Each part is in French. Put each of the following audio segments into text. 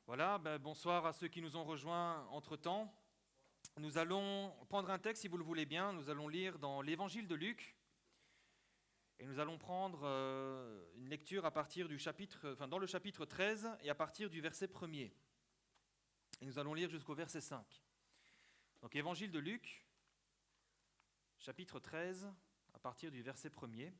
Voilà, bonsoir à ceux qui nous ont rejoints entre-temps. Nous allons prendre un texte, si vous le voulez bien. Nous allons lire dans l'Évangile de Luc. Et nous allons prendre une lecture à partir dans le chapitre 13 et à partir du verset 1er. Et nous allons lire jusqu'au verset 5. Donc Évangile de Luc, chapitre 13, à partir du verset 1er.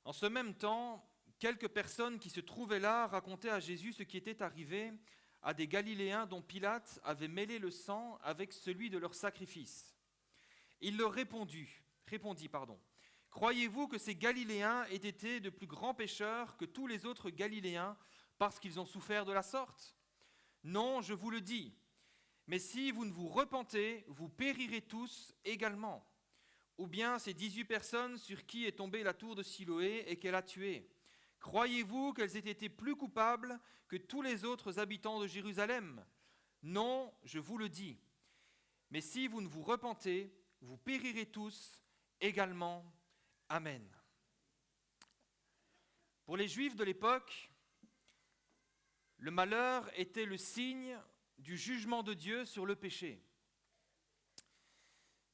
En ce même temps, quelques personnes qui se trouvaient là racontaient à Jésus ce qui était arrivé à des Galiléens dont Pilate avait mêlé le sang avec celui de leur sacrifice. Il leur répondit, croyez-vous que ces Galiléens aient été de plus grands pécheurs que tous les autres Galiléens parce qu'ils ont souffert de la sorte ? Non, je vous le dis, mais si vous ne vous repentez, vous périrez tous également. Ou bien ces 18 personnes sur qui est tombée la tour de Siloé et qu'elle a tuées. Croyez-vous qu'elles aient été plus coupables que tous les autres habitants de Jérusalem ? Non, je vous le dis. Mais si vous ne vous repentez, vous périrez tous également. Amen. Pour les Juifs de l'époque, le malheur était le signe du jugement de Dieu sur le péché.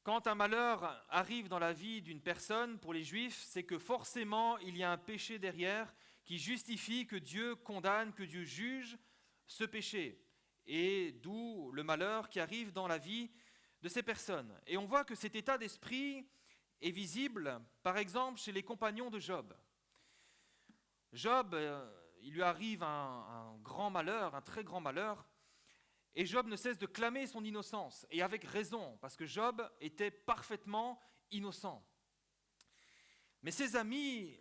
Quand un malheur arrive dans la vie d'une personne, pour les Juifs, c'est que forcément il y a un péché derrière qui justifie que Dieu condamne, que Dieu juge ce péché. Et d'où le malheur qui arrive dans la vie de ces personnes. Et on voit que cet état d'esprit est visible, par exemple, chez les compagnons de Job. Job, il lui arrive un grand malheur, un très grand malheur, et Job ne cesse de clamer son innocence, et avec raison, parce que Job était parfaitement innocent. Mais ses amis,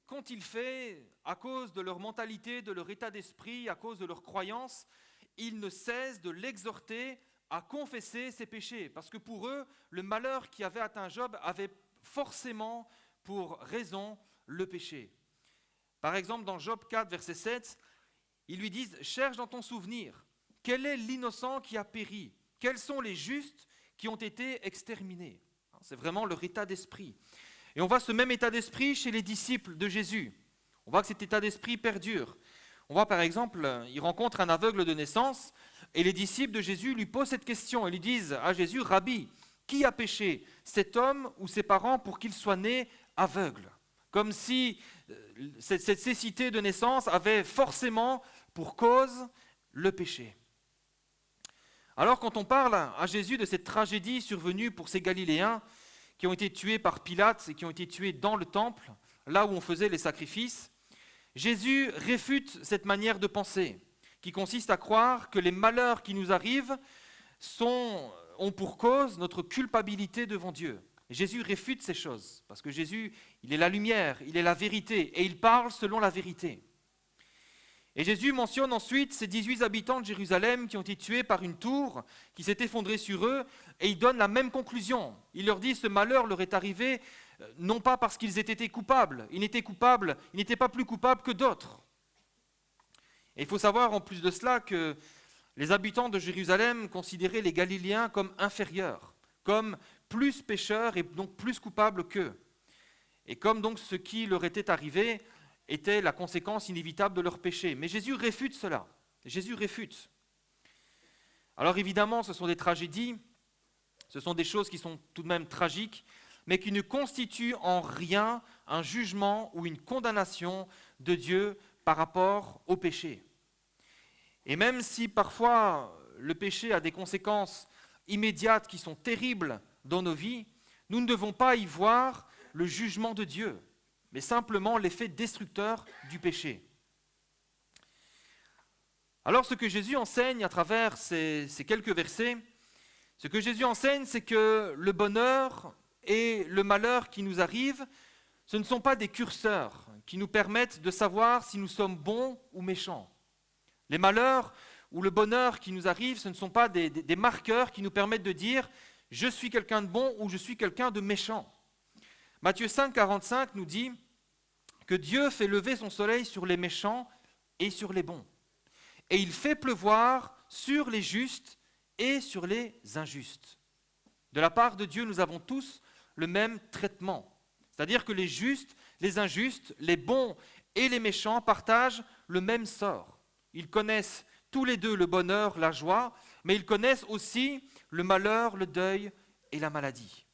qu'ont-ils fait à cause de leur mentalité, de leur état d'esprit, à cause de leur croyance ? Ils ne cessent de l'exhorter à confesser ses péchés, parce que pour eux, le malheur qui avait atteint Job avait forcément pour raison le péché. Par exemple, dans Job 4, verset 7, ils lui disent « Cherche dans ton souvenir, quel est l'innocent qui a péri ? Quels sont les justes qui ont été exterminés ?» C'est vraiment leur état d'esprit. Et on voit ce même état d'esprit chez les disciples de Jésus. On voit que cet état d'esprit perdure. On voit par exemple, il rencontre un aveugle de naissance et les disciples de Jésus lui posent cette question. Ils lui disent à Jésus, « Rabbi, qui a péché, cet homme ou ses parents pour qu'il soit né aveugle ?» Comme si cette cécité de naissance avait forcément pour cause le péché. Alors quand on parle à Jésus de cette tragédie survenue pour ces Galiléens qui ont été tués par Pilate et qui ont été tués dans le temple, là où on faisait les sacrifices, Jésus réfute cette manière de penser qui consiste à croire que les malheurs qui nous arrivent ont pour cause notre culpabilité devant Dieu. Et Jésus réfute ces choses parce que Jésus, il est la lumière, il est la vérité et il parle selon la vérité. Et Jésus mentionne ensuite ces 18 habitants de Jérusalem qui ont été tués par une tour qui s'est effondrée sur eux, et il donne la même conclusion. Il leur dit ce malheur leur est arrivé non pas parce qu'ils aient été coupables, ils n'étaient pas plus coupables que d'autres. Et il faut savoir en plus de cela que les habitants de Jérusalem considéraient les Galiléens comme inférieurs, comme plus pécheurs et donc plus coupables qu'eux. Et comme donc ce qui leur était arrivé était la conséquence inévitable de leur péché. Mais Jésus réfute cela. Jésus réfute. Alors évidemment, ce sont des tragédies, ce sont des choses qui sont tout de même tragiques, mais qui ne constituent en rien un jugement ou une condamnation de Dieu par rapport au péché. Et même si parfois le péché a des conséquences immédiates qui sont terribles dans nos vies, nous ne devons pas y voir le jugement de Dieu, mais simplement l'effet destructeur du péché. Alors ce que Jésus enseigne à travers ces quelques versets, ce que Jésus enseigne, c'est que le bonheur et le malheur qui nous arrivent, ce ne sont pas des curseurs qui nous permettent de savoir si nous sommes bons ou méchants. Les malheurs ou le bonheur qui nous arrive, ce ne sont pas des marqueurs qui nous permettent de dire « je suis quelqu'un de bon » ou « je suis quelqu'un de méchant ». Matthieu 5, 45 nous dit que Dieu fait lever son soleil sur les méchants et sur les bons. Et il fait pleuvoir sur les justes et sur les injustes. De la part de Dieu, nous avons tous le même traitement. C'est-à-dire que les justes, les injustes, les bons et les méchants partagent le même sort. Ils connaissent tous les deux le bonheur, la joie, mais ils connaissent aussi le malheur, le deuil et la maladie.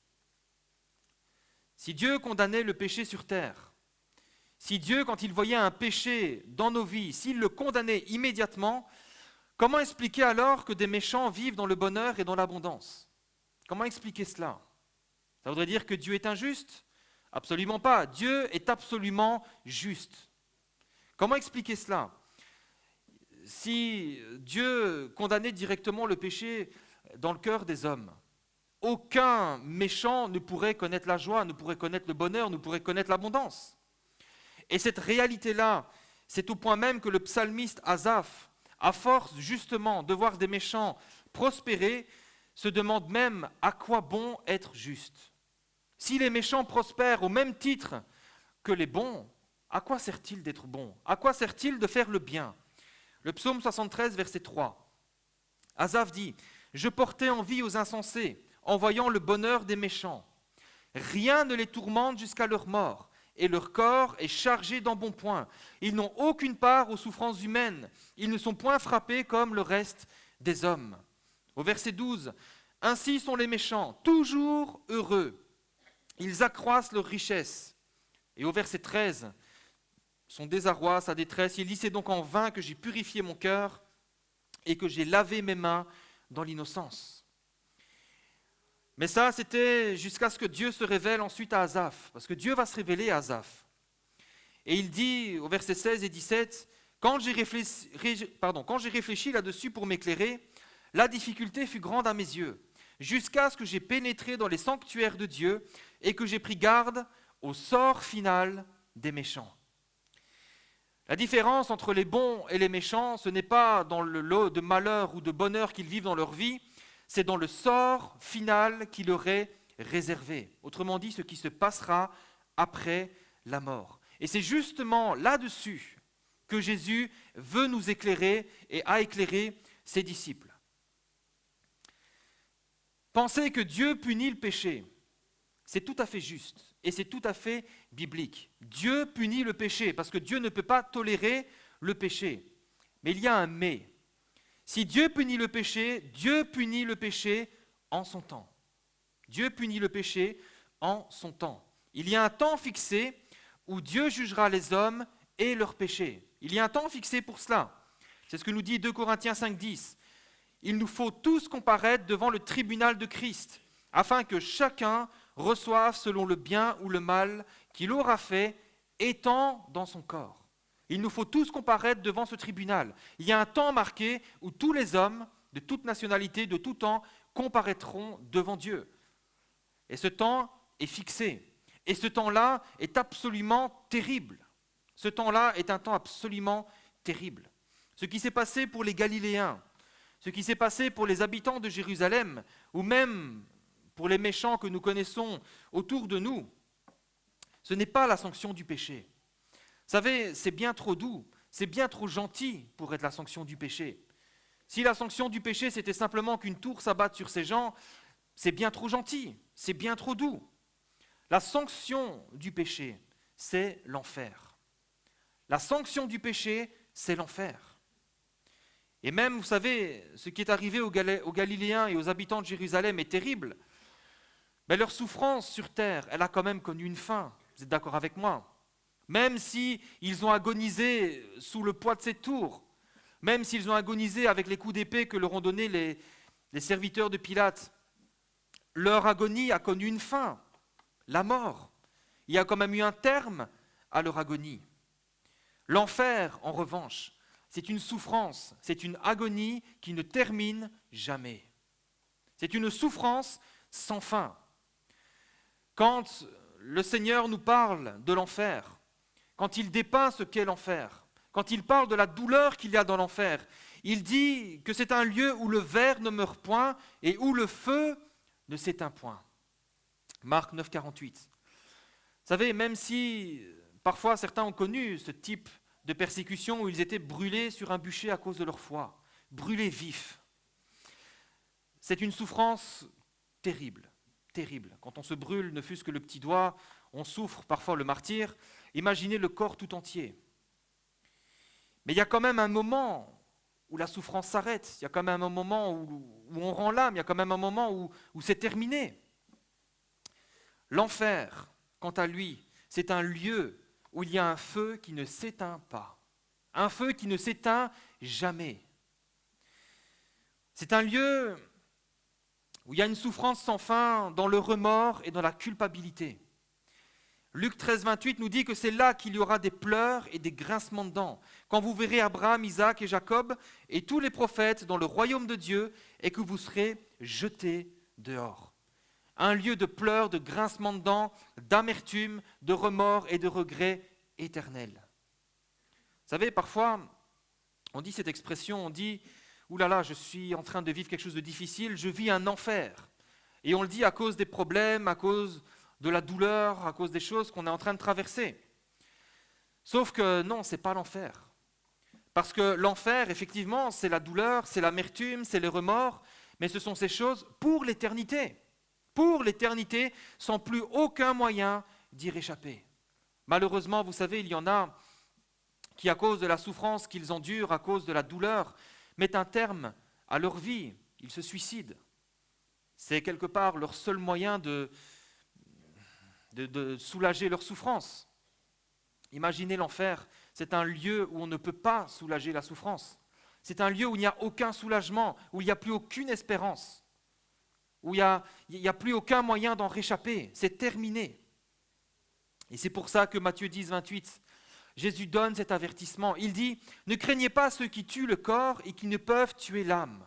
Si Dieu condamnait le péché sur terre, si Dieu, quand il voyait un péché dans nos vies, s'il le condamnait immédiatement, comment expliquer alors que des méchants vivent dans le bonheur et dans l'abondance? Comment expliquer cela? Ça voudrait dire que Dieu est injuste? Absolument pas. Dieu est absolument juste. Comment expliquer cela? Si Dieu condamnait directement le péché dans le cœur des hommes, aucun méchant ne pourrait connaître la joie, ne pourrait connaître le bonheur, ne pourrait connaître l'abondance. Et cette réalité-là, c'est au point même que le psalmiste Asaph, à force justement de voir des méchants prospérer, se demande même à quoi bon être juste. Si les méchants prospèrent au même titre que les bons, à quoi sert-il d'être bon? À quoi sert-il de faire le bien? Le psaume 73, verset 3. Asaph dit « Je portais envie aux insensés en voyant le bonheur des méchants. Rien ne les tourmente jusqu'à leur mort, et leur corps est chargé d'embonpoint. Ils n'ont aucune part aux souffrances humaines. Ils ne sont point frappés comme le reste des hommes. » Au verset 12, « Ainsi sont les méchants, toujours heureux. Ils accroissent leur richesse. » Et au verset 13, son désarroi, sa détresse, il dit « C'est donc en vain que j'ai purifié mon cœur et que j'ai lavé mes mains dans l'innocence. » Mais ça, c'était jusqu'à ce que Dieu se révèle ensuite à Asaph, parce que Dieu va se révéler à Asaph. Et il dit au verset 16 et 17, « Quand j'ai réfléchi là-dessus pour m'éclairer, la difficulté fut grande à mes yeux, jusqu'à ce que j'ai pénétré dans les sanctuaires de Dieu et que j'ai pris garde au sort final des méchants. » La différence entre les bons et les méchants, ce n'est pas dans le lot de malheur ou de bonheur qu'ils vivent dans leur vie, c'est dans le sort final qui leur est réservé. Autrement dit, ce qui se passera après la mort. Et c'est justement là-dessus que Jésus veut nous éclairer et a éclairé ses disciples. Penser que Dieu punit le péché, c'est tout à fait juste et c'est tout à fait biblique. Dieu punit le péché parce que Dieu ne peut pas tolérer le péché. Mais il y a un mais. Si Dieu punit le péché en son temps. Dieu punit le péché en son temps. Il y a un temps fixé où Dieu jugera les hommes et leurs péchés. Il y a un temps fixé pour cela. C'est ce que nous dit 2 Corinthiens 5, 10. Il nous faut tous comparaître devant le tribunal de Christ, afin que chacun reçoive selon le bien ou le mal qu'il aura fait, étant dans son corps. Il nous faut tous comparaître devant ce tribunal. Il y a un temps marqué où tous les hommes, de toute nationalité, de tout temps, comparaîtront devant Dieu. Et ce temps est fixé. Et ce temps-là est absolument terrible. Ce temps-là est un temps absolument terrible. Ce qui s'est passé pour les Galiléens, ce qui s'est passé pour les habitants de Jérusalem, ou même pour les méchants que nous connaissons autour de nous, ce n'est pas la sanction du péché. Vous savez, c'est bien trop doux, c'est bien trop gentil pour être la sanction du péché. Si la sanction du péché, c'était simplement qu'une tour s'abatte sur ces gens, c'est bien trop gentil, c'est bien trop doux. La sanction du péché, c'est l'enfer. La sanction du péché, c'est l'enfer. Et même, vous savez, ce qui est arrivé aux Galiléens et aux habitants de Jérusalem est terrible. Mais leur souffrance sur terre, elle a quand même connu une fin. Vous êtes d'accord avec moi? Même s'ils ont agonisé sous le poids de cette tour, même s'ils ont agonisé avec les coups d'épée que leur ont donnés les serviteurs de Pilate, leur agonie a connu une fin, la mort. Il y a quand même eu un terme à leur agonie. L'enfer, en revanche, c'est une souffrance, c'est une agonie qui ne termine jamais. C'est une souffrance sans fin. Quand le Seigneur nous parle de l'enfer, quand il dépeint ce qu'est l'enfer, quand il parle de la douleur qu'il y a dans l'enfer, il dit que c'est un lieu où le ver ne meurt point et où le feu ne s'éteint point. Marc 9, 48. Vous savez, même si parfois certains ont connu ce type de persécution où ils étaient brûlés sur un bûcher à cause de leur foi, brûlés vifs, c'est une souffrance terrible, terrible. Quand on se brûle, ne fût-ce que le petit doigt, on souffre parfois le martyre. Imaginez le corps tout entier. Mais il y a quand même un moment où la souffrance s'arrête, il y a quand même un moment où on rend l'âme, il y a quand même un moment où c'est terminé. L'enfer, quant à lui, c'est un lieu où il y a un feu qui ne s'éteint pas, un feu qui ne s'éteint jamais. C'est un lieu où il y a une souffrance sans fin dans le remords et dans la culpabilité. Luc 13, 28 nous dit que c'est là qu'il y aura des pleurs et des grincements de dents, quand vous verrez Abraham, Isaac et Jacob et tous les prophètes dans le royaume de Dieu et que vous serez jetés dehors. Un lieu de pleurs, de grincements de dents, d'amertume, de remords et de regrets éternels. Vous savez, parfois, on dit cette expression, on dit « Ouh là là, je suis en train de vivre quelque chose de difficile, je vis un enfer ». Et on le dit à cause des problèmes, à cause de la douleur, à cause des choses qu'on est en train de traverser. Sauf que non, ce n'est pas l'enfer. Parce que l'enfer, effectivement, c'est la douleur, c'est l'amertume, c'est les remords, mais ce sont ces choses pour l'éternité. Pour l'éternité, sans plus aucun moyen d'y réchapper. Malheureusement, vous savez, il y en a qui, à cause de la souffrance qu'ils endurent, à cause de la douleur, mettent un terme à leur vie, ils se suicident. C'est quelque part leur seul moyen de soulager leur souffrance. Imaginez l'enfer, c'est un lieu où on ne peut pas soulager la souffrance. C'est un lieu où il n'y a aucun soulagement, où il n'y a plus aucune espérance, où il n'y a plus aucun moyen d'en réchapper. C'est terminé. Et c'est pour ça que Matthieu 10, 28, Jésus donne cet avertissement. Il dit « Ne craignez pas ceux qui tuent le corps et qui ne peuvent tuer l'âme.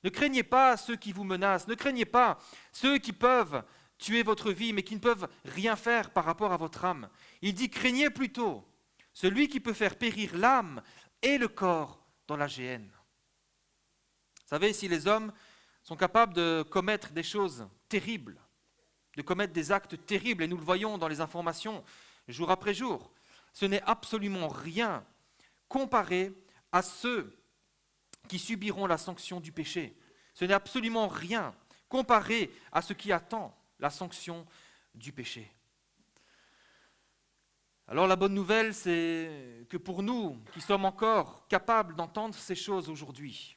Ne craignez pas ceux qui vous menacent. Ne craignez pas ceux qui peuvent tuer votre vie, mais qui ne peuvent rien faire par rapport à votre âme. Il dit, craignez plutôt celui qui peut faire périr l'âme et le corps dans la géhenne. Vous savez, si les hommes sont capables de commettre des choses terribles, de commettre des actes terribles, et nous le voyons dans les informations jour après jour, ce n'est absolument rien comparé à ceux qui subiront la sanction du péché. Ce n'est absolument rien comparé à ce qui attend la sanction du péché. Alors la bonne nouvelle, c'est que pour nous, qui sommes encore capables d'entendre ces choses aujourd'hui,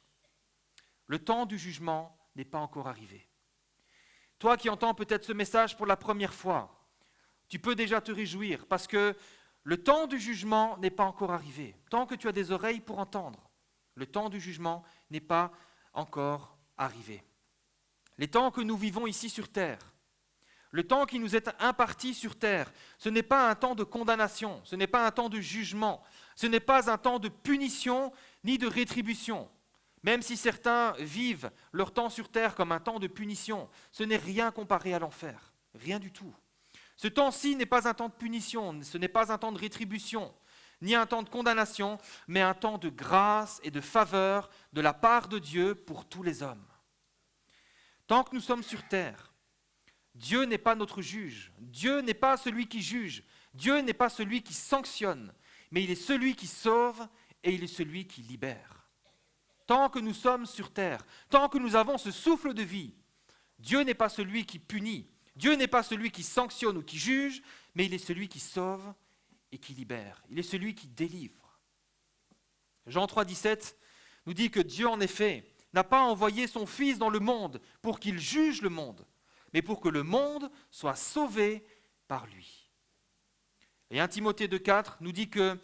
le temps du jugement n'est pas encore arrivé. Toi qui entends peut-être ce message pour la première fois, tu peux déjà te réjouir parce que le temps du jugement n'est pas encore arrivé. Tant que tu as des oreilles pour entendre, le temps du jugement n'est pas encore arrivé. Les temps que nous vivons ici sur terre, le temps qui nous est imparti sur terre, ce n'est pas un temps de condamnation, ce n'est pas un temps de jugement, ce n'est pas un temps de punition ni de rétribution. Même si certains vivent leur temps sur terre comme un temps de punition, ce n'est rien comparé à l'enfer, rien du tout. Ce temps-ci n'est pas un temps de punition, ce n'est pas un temps de rétribution, ni un temps de condamnation, mais un temps de grâce et de faveur de la part de Dieu pour tous les hommes. Tant que nous sommes sur terre, Dieu n'est pas notre juge, Dieu n'est pas celui qui juge, Dieu n'est pas celui qui sanctionne, mais il est celui qui sauve et il est celui qui libère. Tant que nous sommes sur terre, tant que nous avons ce souffle de vie, Dieu n'est pas celui qui punit, Dieu n'est pas celui qui sanctionne ou qui juge, mais il est celui qui sauve et qui libère, il est celui qui délivre. Jean 3, 17 nous dit que Dieu, en effet, n'a pas envoyé son Fils dans le monde pour qu'il juge le monde, mais pour que le monde soit sauvé par lui. Et 1 Timothée 2,4 nous dit que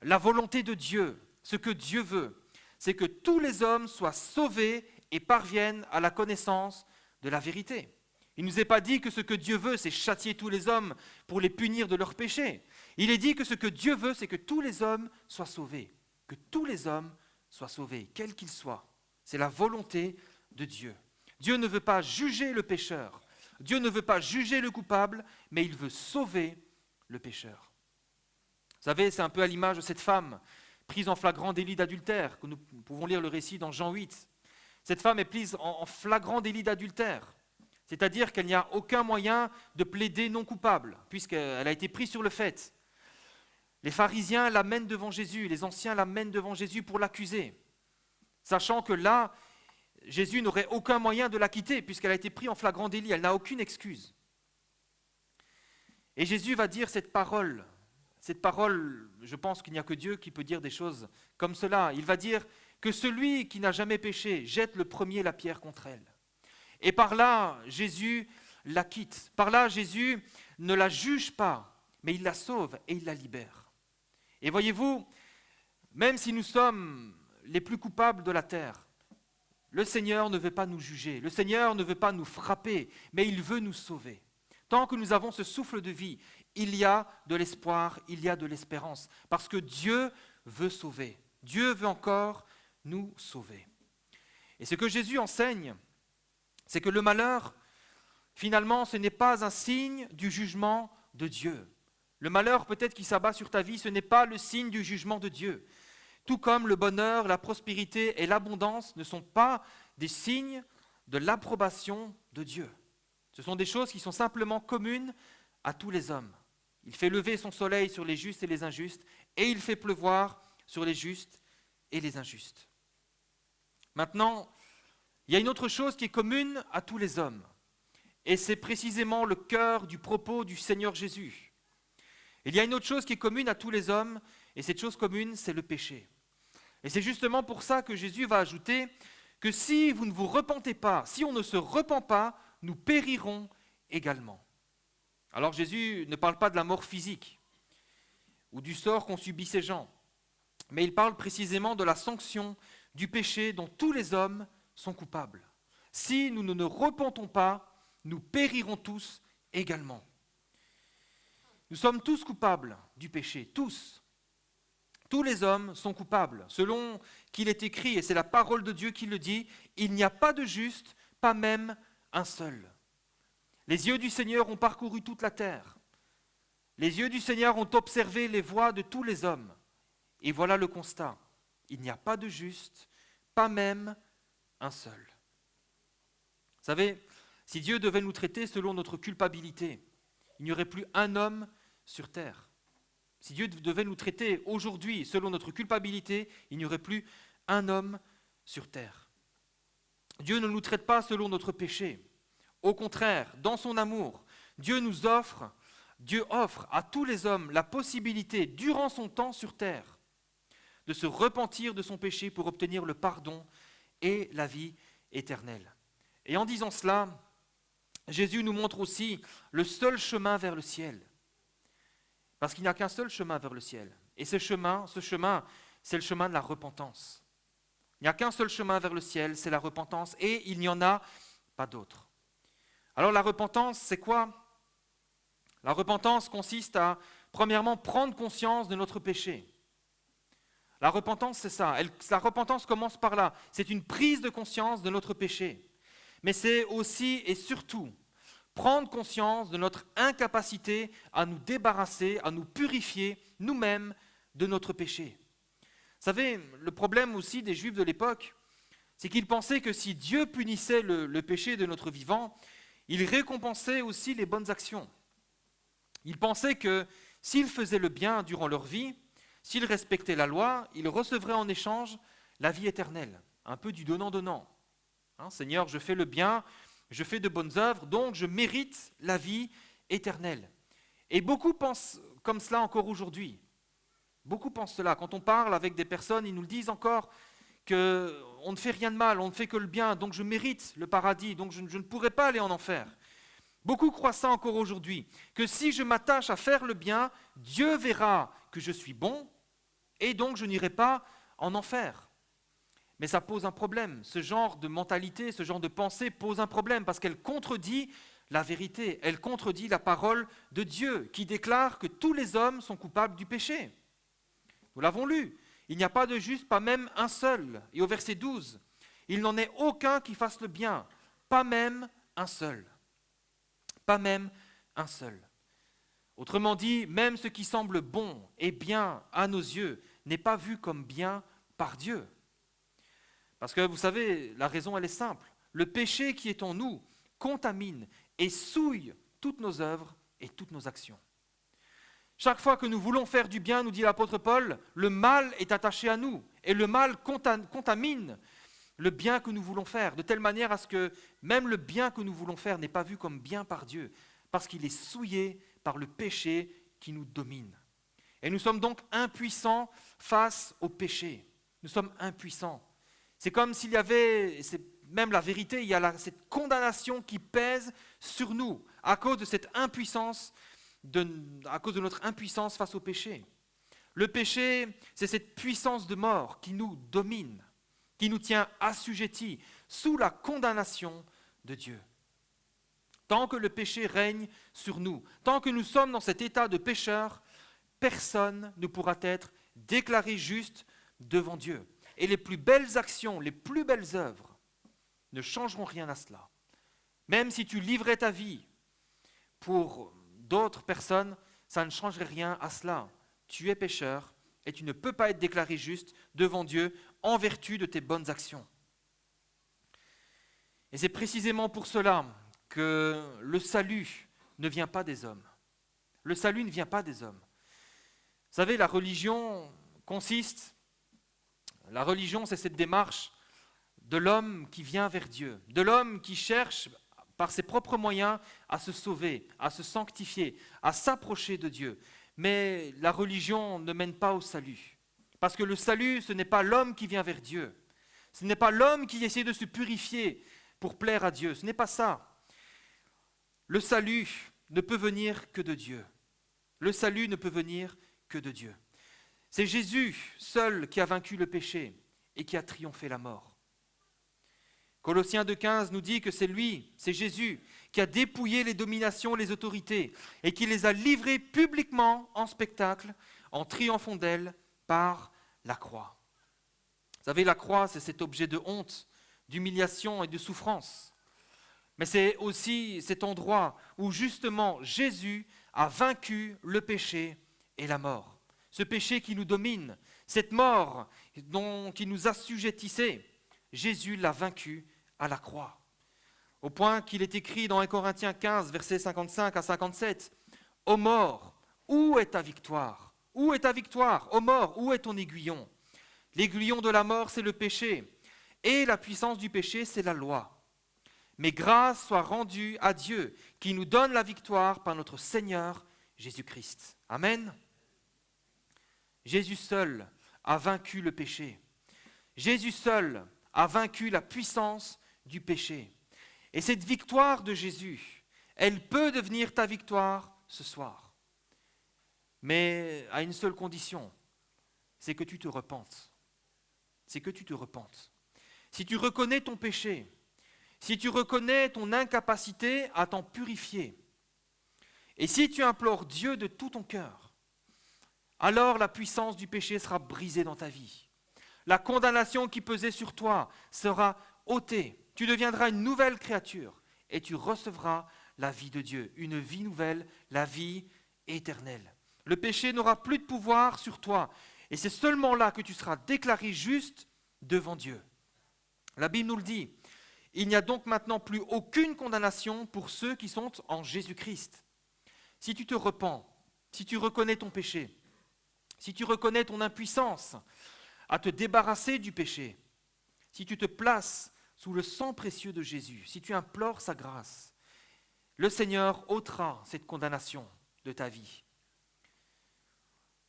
la volonté de Dieu, ce que Dieu veut, c'est que tous les hommes soient sauvés et parviennent à la connaissance de la vérité. Il ne nous est pas dit que ce que Dieu veut, c'est châtier tous les hommes pour les punir de leurs péchés. Il est dit que ce que Dieu veut, c'est que tous les hommes soient sauvés. Que tous les hommes soient sauvés, quels qu'ils soient. C'est la volonté de Dieu. Dieu ne veut pas juger le pécheur. Dieu ne veut pas juger le coupable, mais il veut sauver le pécheur. Vous savez, c'est un peu à l'image de cette femme prise en flagrant délit d'adultère, que nous pouvons lire le récit dans Jean 8. Cette femme est prise en flagrant délit d'adultère, c'est-à-dire qu'il n'y a aucun moyen de plaider non coupable, puisqu'elle a été prise sur le fait. Les pharisiens l'amènent devant Jésus, les anciens l'amènent devant Jésus pour l'accuser, sachant que là, Jésus n'aurait aucun moyen de l'acquitter, puisqu'elle a été prise en flagrant délit, elle n'a aucune excuse. Et Jésus va dire cette parole cette parole, je pense qu'il n'y a que Dieu qui peut dire des choses comme cela. Il va dire que celui qui n'a jamais péché jette le premier la pierre contre elle. Et par là, Jésus la quitte. Par là, Jésus ne la juge pas, mais il la sauve et il la libère. Et voyez-vous, même si nous sommes les plus coupables de la terre, le Seigneur ne veut pas nous juger, le Seigneur ne veut pas nous frapper, mais il veut nous sauver. Tant que nous avons ce souffle de vie, il y a de l'espoir, il y a de l'espérance, parce que Dieu veut sauver. Dieu veut encore nous sauver. Et ce que Jésus enseigne, c'est que le malheur, finalement, ce n'est pas un signe du jugement de Dieu. Le malheur peut-être qui s'abat sur ta vie, ce n'est pas le signe du jugement de Dieu. Tout comme le bonheur, la prospérité et l'abondance ne sont pas des signes de l'approbation de Dieu. Ce sont des choses qui sont simplement communes à tous les hommes. Il fait lever son soleil sur les justes et les injustes, et il fait pleuvoir sur les justes et les injustes. Maintenant, il y a une autre chose qui est commune à tous les hommes, et c'est précisément le cœur du propos du Seigneur Jésus. Il y a une autre chose qui est commune à tous les hommes, et cette chose commune, c'est le péché. Et c'est justement pour ça que Jésus va ajouter que si vous ne vous repentez pas, si on ne se repent pas, nous périrons également. Alors Jésus ne parle pas de la mort physique ou du sort qu'ont subi ces gens, mais il parle précisément de la sanction du péché dont tous les hommes sont coupables. Si nous ne nous repentons pas, nous périrons tous également. Nous sommes tous coupables du péché, tous. Tous les hommes sont coupables, selon qu'il est écrit, et c'est la parole de Dieu qui le dit, il n'y a pas de juste, pas même un seul. Les yeux du Seigneur ont parcouru toute la terre. Les yeux du Seigneur ont observé les voies de tous les hommes. Et voilà le constat. Il n'y a pas de juste, pas même un seul. Vous savez, si Dieu devait nous traiter selon notre culpabilité, il n'y aurait plus un homme sur terre. Si Dieu devait nous traiter aujourd'hui selon notre culpabilité, il n'y aurait plus un homme sur terre. Dieu ne nous traite pas selon notre péché. Au contraire, dans son amour, Dieu offre à tous les hommes la possibilité, durant son temps sur terre, de se repentir de son péché pour obtenir le pardon et la vie éternelle. Et en disant cela, Jésus nous montre aussi le seul chemin vers le ciel. Parce qu'il n'y a qu'un seul chemin vers le ciel. Et ce chemin, c'est le chemin de la repentance. Il n'y a qu'un seul chemin vers le ciel, c'est la repentance, et il n'y en a pas d'autre. Alors la repentance, c'est quoi? La repentance consiste à, premièrement, prendre conscience de notre péché. La repentance, c'est ça. La repentance commence par là. C'est une prise de conscience de notre péché. Mais c'est aussi et surtout prendre conscience de notre incapacité à nous débarrasser, à nous purifier nous-mêmes de notre péché. Vous savez, le problème aussi des Juifs de l'époque, c'est qu'ils pensaient que si Dieu punissait le péché de notre vivant, il récompensait aussi les bonnes actions. Ils pensaient que s'ils faisaient le bien durant leur vie, s'ils respectaient la loi, ils recevraient en échange la vie éternelle. Un peu du donnant-donnant. Seigneur, je fais le bien, je fais de bonnes œuvres, donc je mérite la vie éternelle. Et beaucoup pensent comme cela encore aujourd'hui. Beaucoup pensent cela. Quand on parle avec des personnes, ils nous le disent encore qu'on ne fait rien de mal, on ne fait que le bien, donc je mérite le paradis, donc je ne pourrai pas aller en enfer. Beaucoup croient ça encore aujourd'hui, que si je m'attache à faire le bien, Dieu verra que je suis bon, et donc je n'irai pas en enfer. Mais ça pose un problème. Ce genre de mentalité, ce genre de pensée pose un problème parce qu'elle contredit la vérité. Elle contredit la parole de Dieu qui déclare que tous les hommes sont coupables du péché. Nous l'avons lu. Il n'y a pas de juste, pas même un seul. Et au verset 12, il n'en est aucun qui fasse le bien, pas même un seul. Pas même un seul. Autrement dit, même ce qui semble bon et bien à nos yeux n'est pas vu comme bien par Dieu. Parce que vous savez, la raison elle est simple. Le péché qui est en nous contamine et souille toutes nos œuvres et toutes nos actions. Chaque fois que nous voulons faire du bien, nous dit l'apôtre Paul, le mal est attaché à nous et le mal contamine le bien que nous voulons faire, de telle manière à ce que même le bien que nous voulons faire n'est pas vu comme bien par Dieu, parce qu'il est souillé par le péché qui nous domine. Et nous sommes donc impuissants face au péché. Nous sommes impuissants. C'est comme s'il y avait, et c'est même la vérité, il y a cette condamnation qui pèse sur nous à cause de cette impuissance, à cause de notre impuissance face au péché. Le péché, c'est cette puissance de mort qui nous domine, qui nous tient assujettis sous la condamnation de Dieu. Tant que le péché règne sur nous, tant que nous sommes dans cet état de pécheur, personne ne pourra être déclaré juste devant Dieu. Et les plus belles actions, les plus belles œuvres ne changeront rien à cela. Même si tu livrais ta vie pour d'autres personnes, ça ne changerait rien à cela. Tu es pécheur et tu ne peux pas être déclaré juste devant Dieu en vertu de tes bonnes actions. Et c'est précisément pour cela que le salut ne vient pas des hommes. Le salut ne vient pas des hommes. Vous savez, la religion, c'est cette démarche de l'homme qui vient vers Dieu, de l'homme qui cherche par ses propres moyens à se sauver, à se sanctifier, à s'approcher de Dieu. Mais la religion ne mène pas au salut. Parce que le salut, ce n'est pas l'homme qui vient vers Dieu. Ce n'est pas l'homme qui essaie de se purifier pour plaire à Dieu. Ce n'est pas ça. Le salut ne peut venir que de Dieu. Le salut ne peut venir que de Dieu. C'est Jésus seul qui a vaincu le péché et qui a triomphé la mort. Colossiens 2,15 nous dit que c'est lui, c'est Jésus, qui a dépouillé les dominations, les autorités, et qui les a livrées publiquement en spectacle, en triomphant d'elles par la croix. Vous savez, la croix, c'est cet objet de honte, d'humiliation et de souffrance. Mais c'est aussi cet endroit où justement Jésus a vaincu le péché et la mort. Ce péché qui nous domine, cette mort qui nous assujettissait, Jésus l'a vaincu à la croix. Au point qu'il est écrit dans 1 Corinthiens 15, versets 55 à 57, « Ô mort, où est ta victoire ? Où est ta victoire ? Ô mort, où est ton aiguillon ? L'aiguillon de la mort, c'est le péché, et la puissance du péché, c'est la loi. Mais grâce soit rendue à Dieu, qui nous donne la victoire par notre Seigneur Jésus-Christ. » Amen. Jésus seul a vaincu le péché. Jésus seul a vaincu la puissance du péché. Et cette victoire de Jésus, elle peut devenir ta victoire ce soir. Mais à une seule condition, c'est que tu te repentes. C'est que tu te repentes. Si tu reconnais ton péché, si tu reconnais ton incapacité à t'en purifier, et si tu implores Dieu de tout ton cœur, alors la puissance du péché sera brisée dans ta vie. La condamnation qui pesait sur toi sera ôtée. Tu deviendras une nouvelle créature et tu recevras la vie de Dieu, une vie nouvelle, la vie éternelle. Le péché n'aura plus de pouvoir sur toi et c'est seulement là que tu seras déclaré juste devant Dieu. La Bible nous le dit, il n'y a donc maintenant plus aucune condamnation pour ceux qui sont en Jésus-Christ. Si tu te repens, si tu reconnais ton péché, si tu reconnais ton impuissance à te débarrasser du péché, si tu te places sous le sang précieux de Jésus, si tu implores sa grâce, le Seigneur ôtera cette condamnation de ta vie.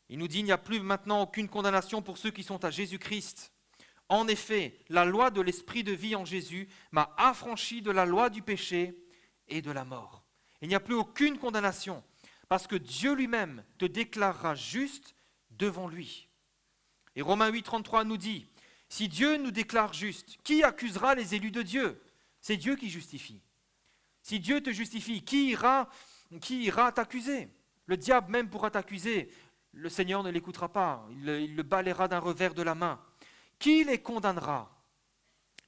Il nous dit, il n'y a plus maintenant aucune condamnation pour ceux qui sont à Jésus-Christ. En effet, la loi de l'Esprit de vie en Jésus m'a affranchi de la loi du péché et de la mort. Il n'y a plus aucune condamnation parce que Dieu lui-même te déclarera juste devant lui. Et Romains 8, 33 nous dit, si Dieu nous déclare juste, qui accusera les élus de Dieu ? C'est Dieu qui justifie. Si Dieu te justifie, qui ira t'accuser ? Le diable même pourra t'accuser. Le Seigneur ne l'écoutera pas. Il le balayera d'un revers de la main. Qui les condamnera ?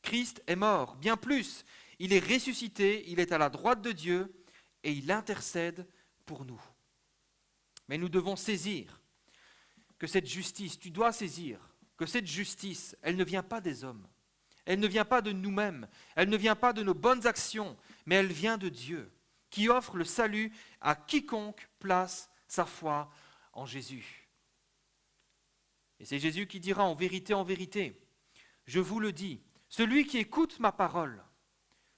Christ est mort. Bien plus, il est ressuscité, il est à la droite de Dieu et il intercède pour nous. Mais nous devons saisir que cette justice, tu dois saisir que cette justice, elle ne vient pas des hommes, elle ne vient pas de nous-mêmes, elle ne vient pas de nos bonnes actions, mais elle vient de Dieu, qui offre le salut à quiconque place sa foi en Jésus. Et c'est Jésus qui dira en vérité, je vous le dis, celui qui écoute ma parole,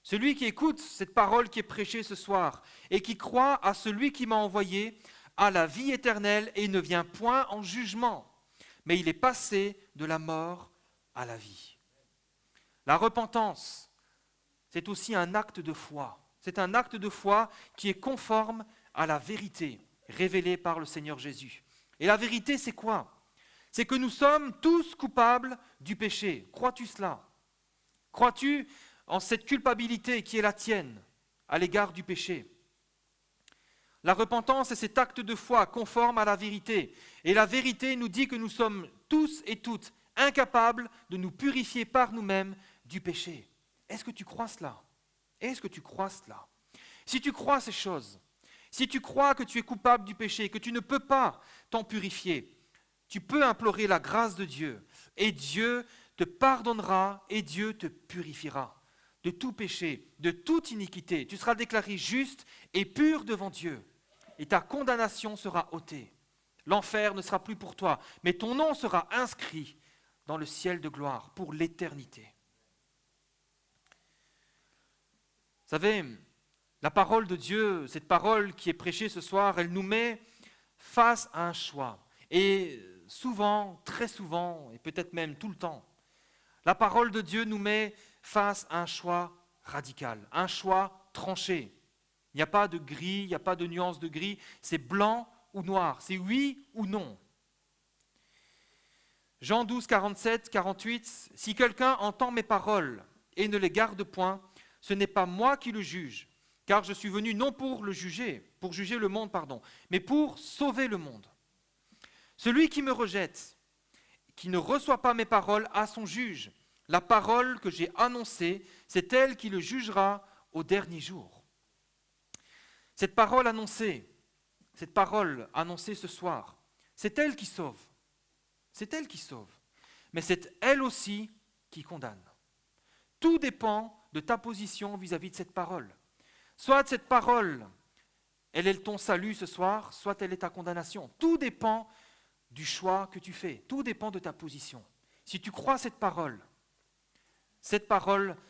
celui qui écoute cette parole qui est prêchée ce soir et qui croit à celui qui m'a envoyé, a la vie éternelle et ne vient point en jugement, mais il est passé de la mort à la vie. La repentance, c'est aussi un acte de foi. C'est un acte de foi qui est conforme à la vérité révélée par le Seigneur Jésus. Et la vérité, c'est quoi? C'est que nous sommes tous coupables du péché. Crois-tu cela? Crois-tu en cette culpabilité qui est la tienne à l'égard du péché? La repentance est cet acte de foi conforme à la vérité. Et la vérité nous dit que nous sommes tous et toutes incapables de nous purifier par nous-mêmes du péché. Est-ce que tu crois cela? Est-ce que tu crois cela? Si tu crois ces choses, si tu crois que tu es coupable du péché, que tu ne peux pas t'en purifier, tu peux implorer la grâce de Dieu et Dieu te pardonnera et Dieu te purifiera de tout péché, de toute iniquité. Tu seras déclaré juste et pur devant Dieu et ta condamnation sera ôtée. L'enfer ne sera plus pour toi, mais ton nom sera inscrit dans le ciel de gloire pour l'éternité. Vous savez, la parole de Dieu, cette parole qui est prêchée ce soir, elle nous met face à un choix. Et souvent, très souvent, et peut-être même tout le temps, la parole de Dieu nous met face à un choix radical, un choix tranché. Il n'y a pas de gris, il n'y a pas de nuance de gris, c'est blanc ou noir, c'est oui ou non. Jean 12, 47, 48, « Si quelqu'un entend mes paroles et ne les garde point, ce n'est pas moi qui le juge, car je suis venu non pour juger le monde, mais pour sauver le monde. Celui qui me rejette, qui ne reçoit pas mes paroles, a son juge. La parole que j'ai annoncée, c'est elle qui le jugera au dernier jour. » Cette parole annoncée ce soir, c'est elle qui sauve. C'est elle qui sauve. Mais c'est elle aussi qui condamne. Tout dépend de ta position vis-à-vis de cette parole. Soit cette parole, elle est ton salut ce soir, soit elle est ta condamnation. Tout dépend du choix que tu fais. Tout dépend de ta position. Si tu crois cette parole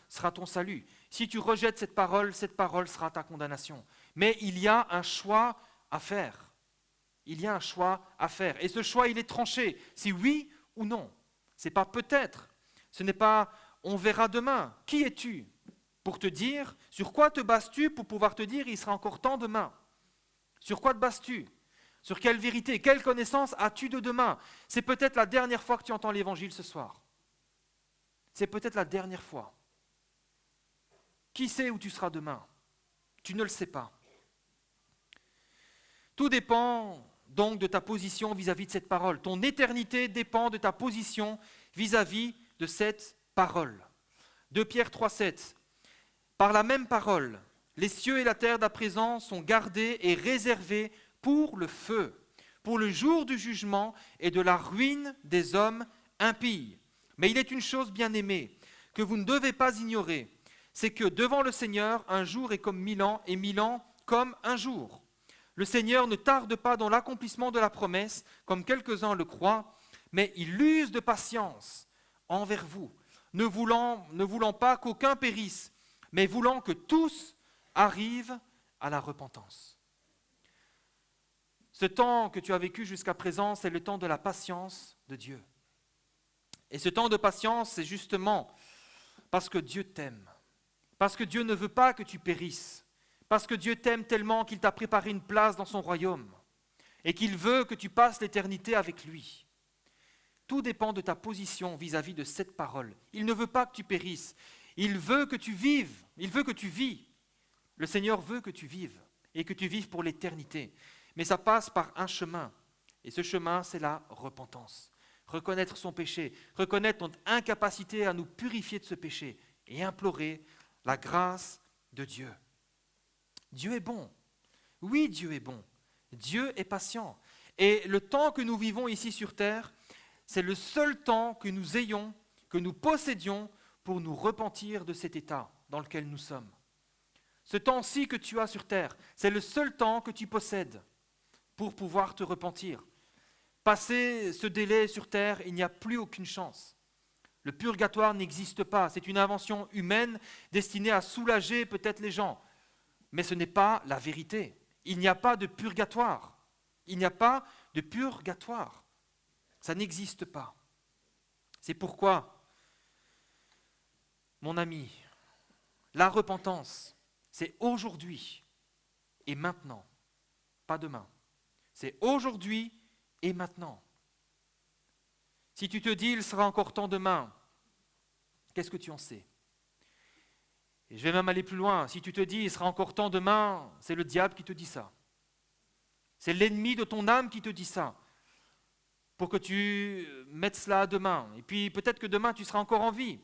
sera ton salut. Si tu rejettes cette parole sera ta condamnation. Mais il y a un choix à faire. Il y a un choix à faire. Et ce choix, il est tranché. C'est oui ou non. Ce n'est pas peut-être. Ce n'est pas on verra demain. Qui es-tu pour te dire, sur quoi te bases-tu pour pouvoir te dire il sera encore temps demain? Sur quoi te bases-tu? Sur quelle vérité? Quelle connaissance as-tu de demain? C'est peut-être la dernière fois que tu entends l'évangile ce soir. C'est peut-être la dernière fois. Qui sait où tu seras demain? Tu ne le sais pas. Tout dépend donc de ta position vis-à-vis de cette parole. Ton éternité dépend de ta position vis-à-vis de cette parole. 2 Pierre 3, 7. Par la même parole, les cieux et la terre d'à présent sont gardés et réservés pour le feu, pour le jour du jugement et de la ruine des hommes impies. Mais il est une chose bien aimée, que vous ne devez pas ignorer, c'est que devant le Seigneur, un jour est comme 1000 ans, et 1000 ans comme un jour. Le Seigneur ne tarde pas dans l'accomplissement de la promesse, comme quelques-uns le croient, mais il use de patience envers vous, ne voulant pas qu'aucun périsse, mais voulant que tous arrivent à la repentance. Ce temps que tu as vécu jusqu'à présent, c'est le temps de la patience de Dieu. Et ce temps de patience, c'est justement parce que Dieu t'aime, parce que Dieu ne veut pas que tu périsses, parce que Dieu t'aime tellement qu'il t'a préparé une place dans son royaume et qu'il veut que tu passes l'éternité avec lui. Tout dépend de ta position vis-à-vis de cette parole. Il ne veut pas que tu périsses, il veut que tu vives, il veut que tu vis. Le Seigneur veut que tu vives et que tu vives pour l'éternité. Mais ça passe par un chemin, et ce chemin, c'est la repentance. Reconnaître son péché, reconnaître notre incapacité à nous purifier de ce péché et implorer la grâce de Dieu. Dieu est bon. Oui, Dieu est bon. Dieu est patient. Et le temps que nous vivons ici sur terre, c'est le seul temps que nous ayons, que nous possédions pour nous repentir de cet état dans lequel nous sommes. Ce temps-ci que tu as sur terre, c'est le seul temps que tu possèdes pour pouvoir te repentir. Passer ce délai sur terre, il n'y a plus aucune chance. Le purgatoire n'existe pas. C'est une invention humaine destinée à soulager peut-être les gens. Mais ce n'est pas la vérité. Il n'y a pas de purgatoire. Il n'y a pas de purgatoire. Ça n'existe pas. C'est pourquoi, mon ami, la repentance, c'est aujourd'hui et maintenant, pas demain. C'est aujourd'hui et maintenant. Si tu te dis, il sera encore temps demain, qu'est-ce que tu en sais? Et je vais même aller plus loin. Si tu te dis, il sera encore temps demain, c'est le diable qui te dit ça. C'est l'ennemi de ton âme qui te dit ça, pour que tu mettes cela à demain. Et puis peut-être que demain, tu seras encore en vie.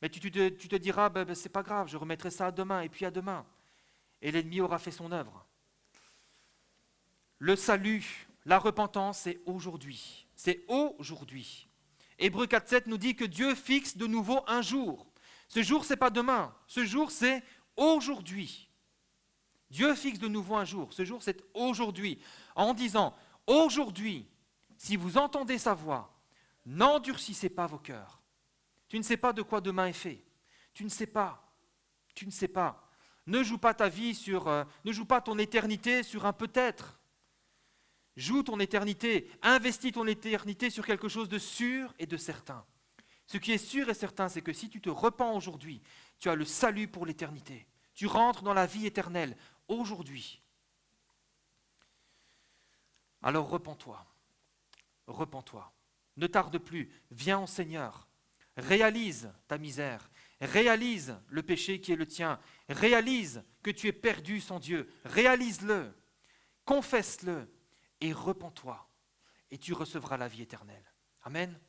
Mais tu te diras, c'est pas grave, je remettrai ça à demain, et puis à demain. Et l'ennemi aura fait son œuvre. Le salut, la repentance, c'est aujourd'hui. C'est aujourd'hui. Hébreux 4,7 nous dit que Dieu fixe de nouveau un jour. Ce jour, ce n'est pas demain. Ce jour, c'est aujourd'hui. Dieu fixe de nouveau un jour. Ce jour, c'est aujourd'hui. En disant, aujourd'hui, si vous entendez sa voix, n'endurcissez pas vos cœurs. Tu ne sais pas de quoi demain est fait. Tu ne sais pas. Tu ne sais pas. Ne joue pas ta vie ne joue pas ton éternité sur un peut-être. Joue ton éternité, investis ton éternité sur quelque chose de sûr et de certain. Ce qui est sûr et certain, c'est que si tu te repens aujourd'hui, tu as le salut pour l'éternité. Tu rentres dans la vie éternelle aujourd'hui. Alors repens-toi. Repens-toi. Ne tarde plus. Viens au Seigneur. Réalise ta misère. Réalise le péché qui est le tien. Réalise que tu es perdu sans Dieu. Réalise-le. Confesse-le. Et repens-toi. Et tu recevras la vie éternelle. Amen.